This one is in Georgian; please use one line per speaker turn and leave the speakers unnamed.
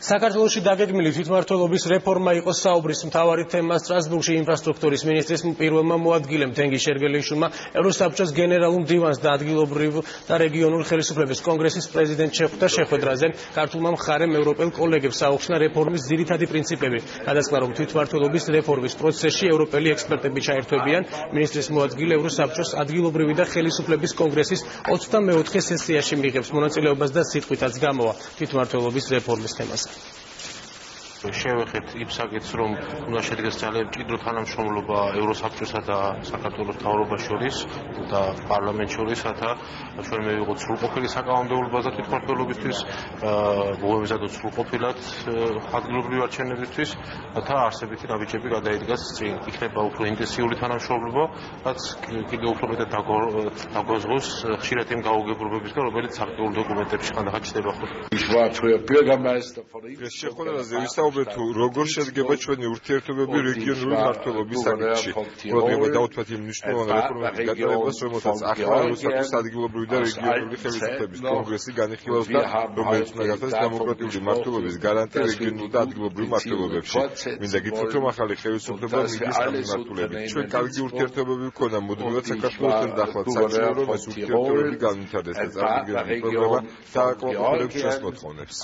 საქართველოში დაგეგმილი თვითმმართველობის რეფორმა იყო საუბრის მთავარი თემა სტრასბურგში ინფრასტრუქტურის მინისტრის პირველმა მოადგილემ თენგიზ შერგელიშვილმა ევროსაბჭოს გენერალურ მდივანს და ადგილობრივ და რეგიონულ ხელისუფლების კონგრესის პრეზიდენტ შეხვდა შეხვედრაზე ქართულმა მხარემ ევროპელ კოლეგებს აუხსნა რეფორმის ძირითადი პრინციპები. გადასკდა, რომ თვითმმართველობის რეფორმის პროცესში ევროპელი ექსპერტები ჩაერთვებიან. მინისტრის მოადგილე ევროსაბჭოს ადგილობრივი და ხელისუფლების კონგრესის 24 სესიაში მიიღებს მონაწილეობას და სიტყვითაც გამოვა თვითმმართველობის რეფორმის თემაზე.
შევეხეთ იმ საკითხს, რომ უნდა შედგეს ძალიან მჭიდრო თანამშრომლობა ევროსაბჭოსა და საქართველოს მთავრობას შორის და პარლამენტს შორის, რათა ჩვენ მივიღოთ სრულყოფილი საკანონმდებლობა და თვითმმართველობისთვის, მოგემზადოთ სრულყოფილად ადგილობრივი არჩევნებისთვის, რათა არსებითი ნაბიჯები გადაიდგას წინ. იქნება უფრო ინტენსიური თანამშრომლობა, რაც კიდევ უფრო მეტად დაგვაზღავს ხშირად იმ გაუგებრობებისგან, რომელიც აქტიურ დოკუმენტებში ხანდახან ჩნდება.
თუ როგორ შედგება ჩვენი ურთიერთობები რეგიონული მმართველობის საკითხში. პრობლემა დაუთმეთ იმ მნიშვნელოვან რეფორმების გატარებას, რომელსაც ახლა ევროსაბჭოს ადგილობრივი და რეგიონული ხელისუფლების კონგრესი განიხილავს და რომელიც უნდა გახდეს დემოკრატიული მმართველობის გარანტი რეგიონულ და ადგილობრივ მმართველობებში. მინდა გითხრათ, რომ ახალი ხელისუფლება მიდის გამართულებით. ჩვენ კარგი ურთიერთობები გვქონდა მუდმივად საქართველოსთან და ახლაც საჭიროა, რომ ეს ურთიერთობები განვითარდეს და წარდგენილი პრობლემა დააკმაყოფილებს ჩვენს მოთხოვნებს.